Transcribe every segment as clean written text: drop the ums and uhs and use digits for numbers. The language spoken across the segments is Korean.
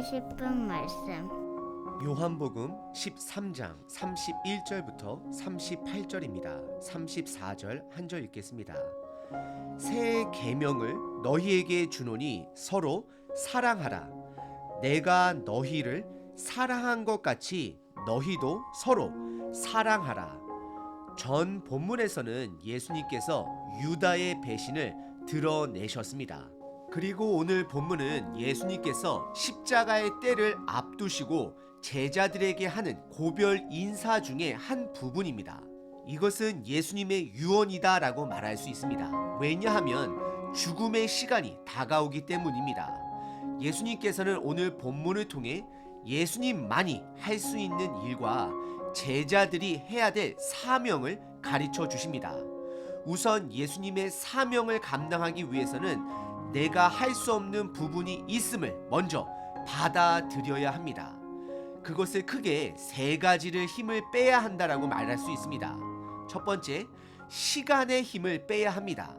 싶은 말씀. 요한복음 13장 31절부터 38절입니다. 34절 한 절 읽겠습니다. 새 계명을 너희에게 주노니 서로 사랑하라. 내가 너희를 사랑한 것 같이 너희도 서로 사랑하라. 전 본문에서는 예수님께서 유다의 배신을 드러내셨습니다. 그리고 오늘 본문은 예수님께서 십자가의 때를 앞두시고 제자들에게 하는 고별 인사 중에 한 부분입니다. 이것은 예수님의 유언이다 라고 말할 수 있습니다. 왜냐하면 죽음의 시간이 다가오기 때문입니다. 예수님께서는 오늘 본문을 통해 예수님만이 할 수 있는 일과 제자들이 해야 될 사명을 가르쳐 주십니다. 우선 예수님의 사명을 감당하기 위해서는 내가 할 수 없는 부분이 있음을 먼저 받아들여야 합니다. 그것을 크게 세 가지를 힘을 빼야 한다라고 말할 수 있습니다. 첫 번째, 시간의 힘을 빼야 합니다.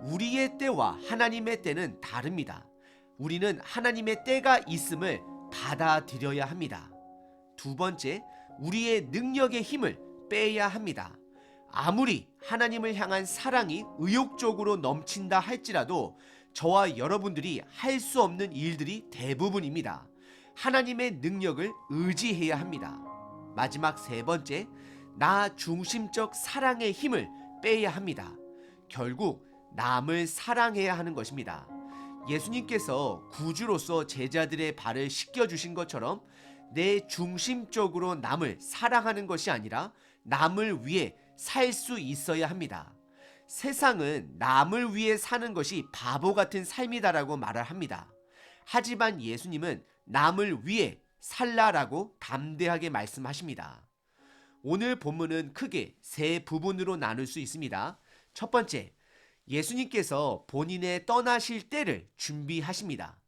우리의 때와 하나님의 때는 다릅니다. 우리는 하나님의 때가 있음을 받아들여야 합니다. 두 번째, 우리의 능력의 힘을 빼야 합니다. 아무리 하나님을 향한 사랑이 의욕적으로 넘친다 할지라도 저와 여러분들이 할 수 없는 일들이 대부분입니다. 하나님의 능력을 의지해야 합니다. 마지막 세 번째, 나 중심적 사랑의 힘을 빼야 합니다. 결국 남을 사랑해야 하는 것입니다. 예수님께서 구주로서 제자들의 발을 씻겨주신 것처럼 내 중심적으로 남을 사랑하는 것이 아니라 남을 위해 살 수 있어야 합니다. 세상은 남을 위해 사는 것이 바보 같은 삶이다라고 말을 합니다. 하지만 예수님은 남을 위해 살라라고 담대하게 말씀하십니다. 오늘 본문은 크게 세 부분으로 나눌 수 있습니다. 첫 번째, 예수님께서 본인의 떠나실 때를 준비하십니다.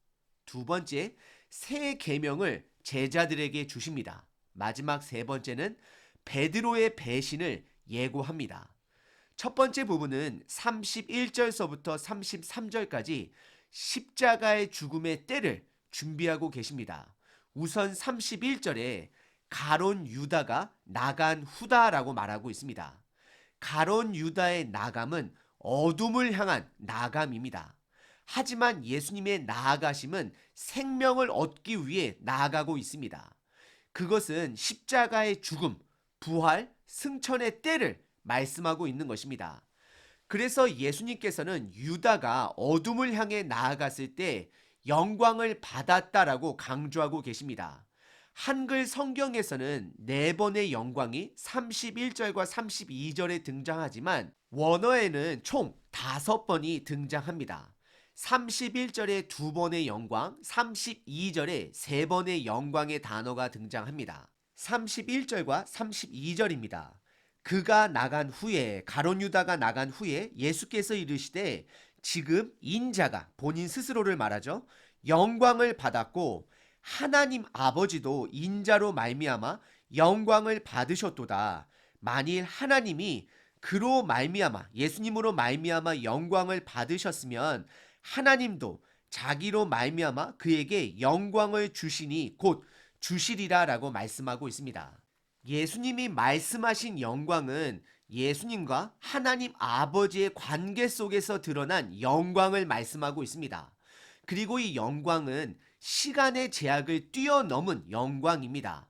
두 번째, 새 계명을 제자들에게 주십니다. 마지막 세 번째는 베드로의 배신을 예고합니다. 첫 번째 부분은 31절서부터 33절까지 십자가의 죽음의 때를 준비하고 계십니다. 우선 31절에 가론 유다가 나간 후다라고 말하고 있습니다. 가론 유다의 나감은 어둠을 향한 나감입니다. 하지만 예수님의 나아가심은 생명을 얻기 위해 나아가고 있습니다. 그것은 십자가의 죽음, 부활, 승천의 때를 말씀하고 있는 것입니다. 그래서 예수님께서는 유다가 어둠을 향해 나아갔을 때 영광을 받았다라고 강조하고 계십니다. 한글 성경에서는 4번의 영광이 31절과 32절에 등장하지만 원어에는 총 5번이 등장합니다. 31절에 2번의 영광, 32절에 3번의 영광의 단어가 등장합니다. 31절과 32절입니다. 그가 나간 후에, 가론 유다가 나간 후에 예수께서 이르시되 지금 인자가, 본인 스스로를 말하죠, 영광을 받았고 하나님 아버지도 인자로 말미암아 영광을 받으셨도다. 만일 하나님이 그로 말미암아, 예수님으로 말미암아 영광을 받으셨으면 하나님도 자기로 말미암아 그에게 영광을 주시니 곧 주시리라라고 말씀하고 있습니다. 예수님이 말씀하신 영광은 예수님과 하나님 아버지의 관계 속에서 드러난 영광을 말씀하고 있습니다. 그리고 이 영광은 시간의 제약을 뛰어넘은 영광입니다.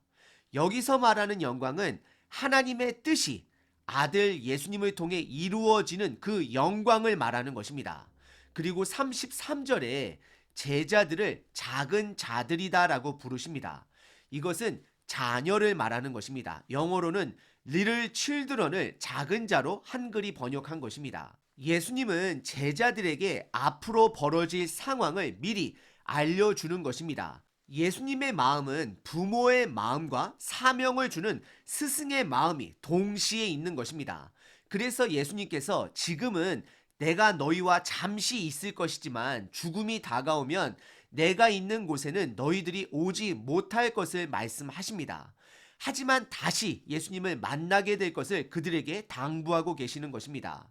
여기서 말하는 영광은 하나님의 뜻이 아들 예수님을 통해 이루어지는 그 영광을 말하는 것입니다. 그리고 33절에 제자들을 작은 자들이다라고 부르십니다. 이것은 자녀를 말하는 것입니다. 영어로는 little children을 작은 자로 한글이 번역한 것입니다. 예수님은 제자들에게 앞으로 벌어질 상황을 미리 알려주는 것입니다. 예수님의 마음은 부모의 마음과 사명을 주는 스승의 마음이 동시에 있는 것입니다. 그래서 예수님께서 지금은 내가 너희와 잠시 있을 것이지만 죽음이 다가오면 내가 있는 곳에는 너희들이 오지 못할 것을 말씀하십니다. 하지만 다시 예수님을 만나게 될 것을 그들에게 당부하고 계시는 것입니다.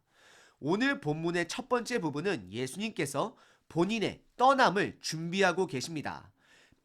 오늘 본문의 첫 번째 부분은 예수님께서 본인의 떠남을 준비하고 계십니다.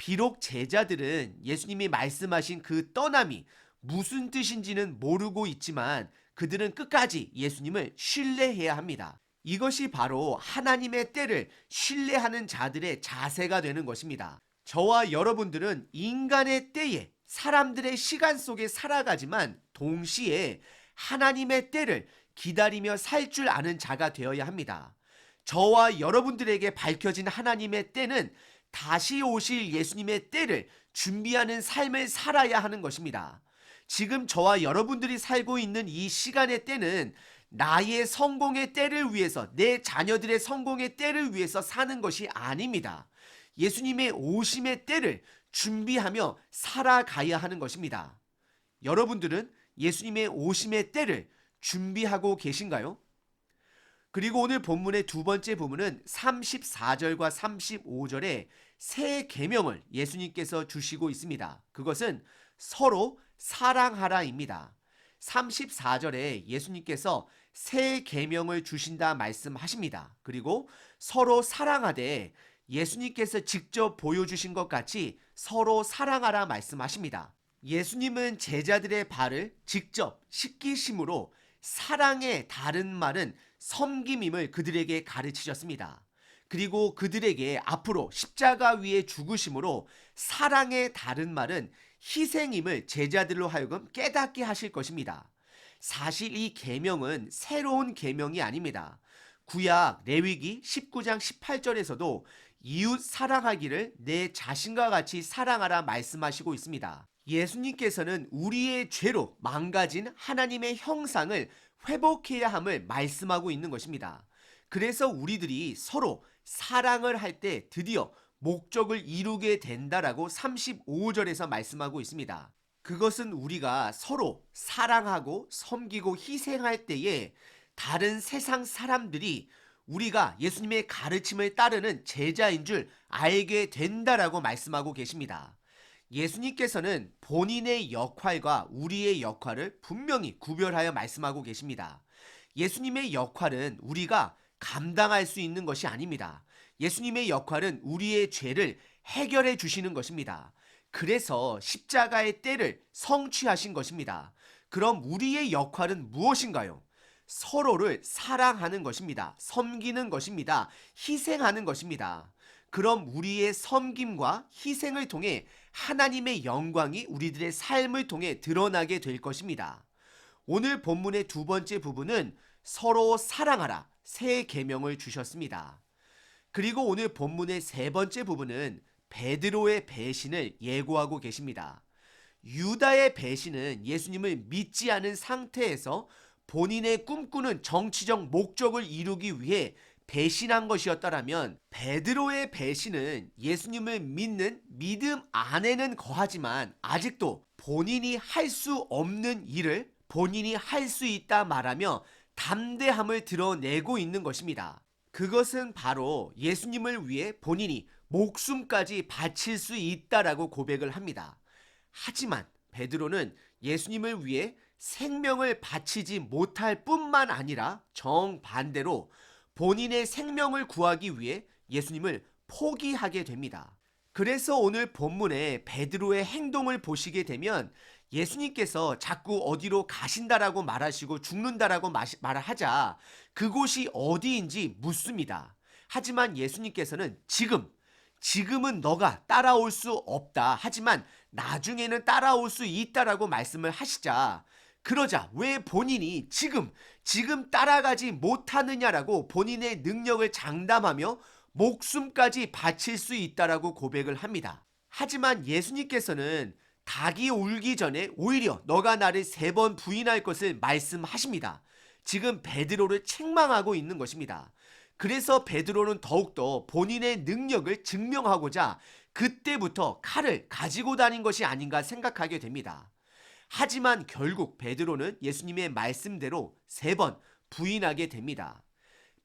비록 제자들은 예수님이 말씀하신 그 떠남이 무슨 뜻인지는 모르고 있지만 그들은 끝까지 예수님을 신뢰해야 합니다. 이것이 바로 하나님의 때를 신뢰하는 자들의 자세가 되는 것입니다. 저와 여러분들은 인간의 때에 사람들의 시간 속에 살아가지만 동시에 하나님의 때를 기다리며 살 줄 아는 자가 되어야 합니다. 저와 여러분들에게 밝혀진 하나님의 때는 다시 오실 예수님의 때를 준비하는 삶을 살아야 하는 것입니다. 지금 저와 여러분들이 살고 있는 이 시간의 때는 나의 성공의 때를 위해서, 내 자녀들의 성공의 때를 위해서 사는 것이 아닙니다. 예수님의 오심의 때를 준비하며 살아가야 하는 것입니다. 여러분들은 예수님의 오심의 때를 준비하고 계신가요? 그리고 오늘 본문의 두 번째 부분은 34절과 35절에 새 계명을 예수님께서 주시고 있습니다. 그것은 서로 사랑하라입니다. 34절에 예수님께서 새 계명을 주신다 말씀하십니다. 그리고 서로 사랑하되 예수님께서 직접 보여주신 것 같이 서로 사랑하라 말씀하십니다. 예수님은 제자들의 발을 직접 씻기심으로 사랑의 다른 말은 섬김임을 그들에게 가르치셨습니다. 그리고 그들에게 앞으로 십자가 위에 죽으심으로 사랑의 다른 말은 희생임을 제자들로 하여금 깨닫게 하실 것입니다. 사실 이 계명은 새로운 계명이 아닙니다. 구약 레위기 19장 18절에서도 이웃 사랑하기를 내 자신과 같이 사랑하라 말씀하시고 있습니다. 예수님께서는 우리의 죄로 망가진 하나님의 형상을 회복해야 함을 말씀하고 있는 것입니다. 그래서 우리들이 서로 사랑을 할 때 드디어 목적을 이루게 된다라고 35절에서 말씀하고 있습니다. 그것은 우리가 서로 사랑하고 섬기고 희생할 때에 다른 세상 사람들이 우리가 예수님의 가르침을 따르는 제자인 줄 알게 된다라고 말씀하고 계십니다. 예수님께서는 본인의 역할과 우리의 역할을 분명히 구별하여 말씀하고 계십니다. 예수님의 역할은 우리가 감당할 수 있는 것이 아닙니다. 예수님의 역할은 우리의 죄를 해결해 주시는 것입니다. 그래서 십자가의 때를 성취하신 것입니다. 그럼 우리의 역할은 무엇인가요? 서로를 사랑하는 것입니다. 섬기는 것입니다. 희생하는 것입니다. 그럼 우리의 섬김과 희생을 통해 하나님의 영광이 우리들의 삶을 통해 드러나게 될 것입니다. 오늘 본문의 두 번째 부분은 서로 사랑하라 새 계명을 주셨습니다. 그리고 오늘 본문의 세 번째 부분은 베드로의 배신을 예고하고 계십니다. 유다의 배신은 예수님을 믿지 않은 상태에서 본인의 꿈꾸는 정치적 목적을 이루기 위해 배신한 것이었다라면 베드로의 배신은 예수님을 믿는 믿음 안에는 거하지만 아직도 본인이 할 수 없는 일을 본인이 할 수 있다 말하며 담대함을 드러내고 있는 것입니다. 그것은 바로 예수님을 위해 본인이 목숨까지 바칠 수 있다라고 고백을 합니다. 하지만 베드로는 예수님을 위해 생명을 바치지 못할 뿐만 아니라 정반대로 본인의 생명을 구하기 위해 예수님을 포기하게 됩니다. 그래서 오늘 본문에 베드로의 행동을 보시게 되면 예수님께서 자꾸 어디로 가신다라고 말하시고 죽는다라고 말하자 그곳이 어디인지 묻습니다. 하지만 예수님께서는 지금은 너가 따라올 수 없다. 하지만 나중에는 따라올 수 있다라고 말씀을 하시자 그러자 왜 본인이 지금 따라가지 못하느냐라고 본인의 능력을 장담하며 목숨까지 바칠 수 있다라고 고백을 합니다. 하지만 예수님께서는 닭이 울기 전에 오히려 너가 나를 3번 부인할 것을 말씀하십니다. 지금 베드로를 책망하고 있는 것입니다. 그래서 베드로는 더욱더 본인의 능력을 증명하고자 그때부터 칼을 가지고 다닌 것이 아닌가 생각하게 됩니다. 하지만 결국 베드로는 예수님의 말씀대로 3번 부인하게 됩니다.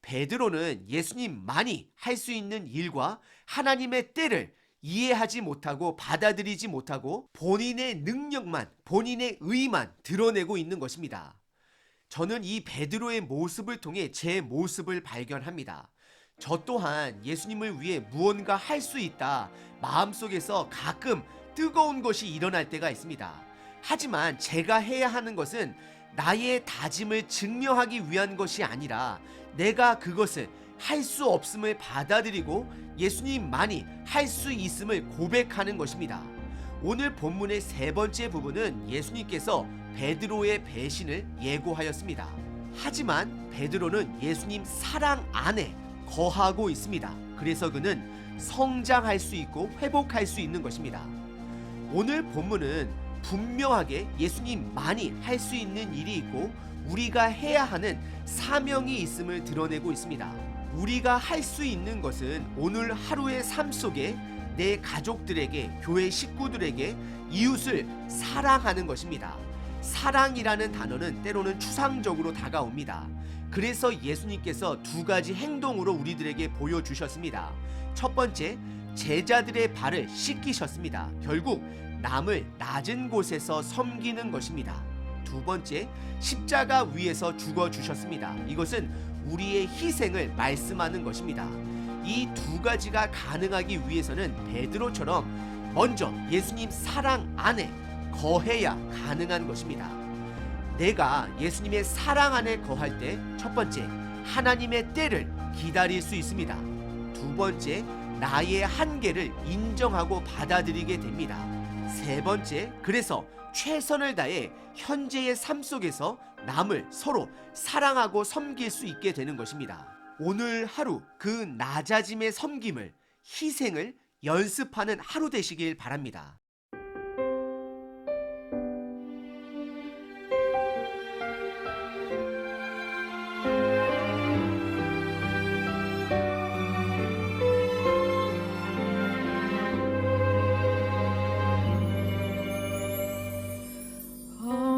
베드로는 예수님만이 할 수 있는 일과 하나님의 때를 이해하지 못하고 받아들이지 못하고 본인의 능력만, 본인의 의만 드러내고 있는 것입니다. 저는 이 베드로의 모습을 통해 제 모습을 발견합니다. 저 또한 예수님을 위해 무언가 할 수 있다. 마음속에서 가끔 뜨거운 것이 일어날 때가 있습니다. 하지만 제가 해야 하는 것은 나의 다짐을 증명하기 위한 것이 아니라 내가 그것을 할 수 없음을 받아들이고 예수님만이 할 수 있음을 고백하는 것입니다. 오늘 본문의 세 번째 부분은 예수님께서 베드로의 배신을 예고하였습니다. 하지만 베드로는 예수님 사랑 안에 거하고 있습니다. 그래서 그는 성장할 수 있고 회복할 수 있는 것입니다. 오늘 본문은 분명하게 예수님만이 할 수 있는 일이 있고 우리가 해야 하는 사명이 있음을 드러내고 있습니다. 우리가 할 수 있는 것은 오늘 하루의 삶 속에 내 가족들에게, 교회 식구들에게 이웃을 사랑하는 것입니다. 사랑이라는 단어는 때로는 추상적으로 다가옵니다. 그래서 예수님께서 두 가지 행동으로 우리들에게 보여주셨습니다. 첫 번째, 제자들의 발을 씻기셨습니다. 결국 남을 낮은 곳에서 섬기는 것입니다. 두 번째, 십자가 위에서 죽어주셨습니다. 이것은 우리의 희생을 말씀하는 것입니다. 이 두 가지가 가능하기 위해서는 베드로처럼 먼저 예수님 사랑 안에 거해야 가능한 것입니다. 내가 예수님의 사랑 안에 거할 때 첫 번째, 하나님의 때를 기다릴 수 있습니다. 두 번째, 나의 한계를 인정하고 받아들이게 됩니다. 세 번째, 그래서 최선을 다해 현재의 삶 속에서 남을 서로 사랑하고 섬길 수 있게 되는 것입니다. 오늘 하루 그 낮아짐의 섬김을, 희생을 연습하는 하루 되시길 바랍니다.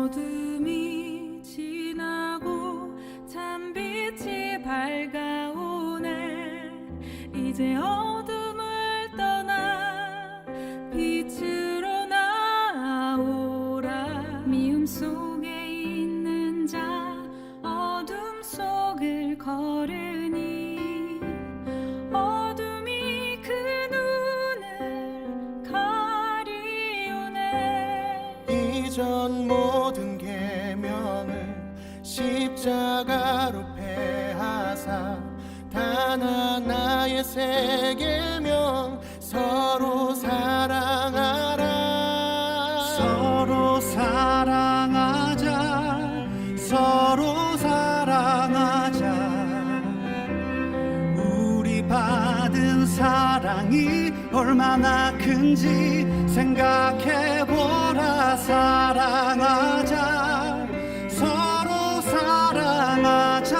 어둠이 지나고 찬빛이 밝아오네. 이제 어둠을 떠나 빛으로 나오라. 미움 속에 있는 자 어둠 속을 걸으니 어둠이 그 눈을 가리우네. 이전 모든 계명을 십자가로 패하사 단 하나의 새 계명, 서로 사랑하라. 서로 사랑하자. 서로 사랑하자. 우리 받은 사랑이 얼마나 큰지 생각해보라. 사랑하자. 서로 사랑하자.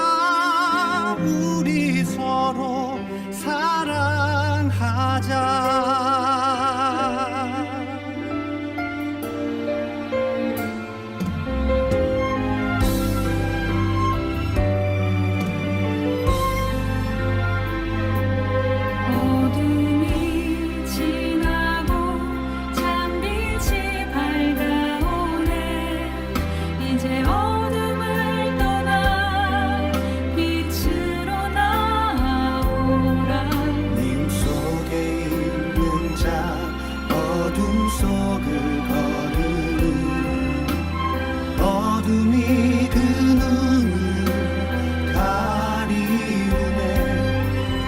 우리 서로 사랑하자. 어둠이 지나고 찬빛이 밝아오네. 이제 어둠을 떠나 빛으로 나오라. 미움 속에 있는 자 어둠 속을 걸으니 어둠이 그 눈을 가리우네.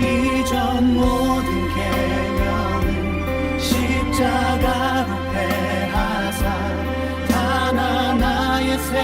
이전 모든 계명은 십자가로 패하사 단 하나의 새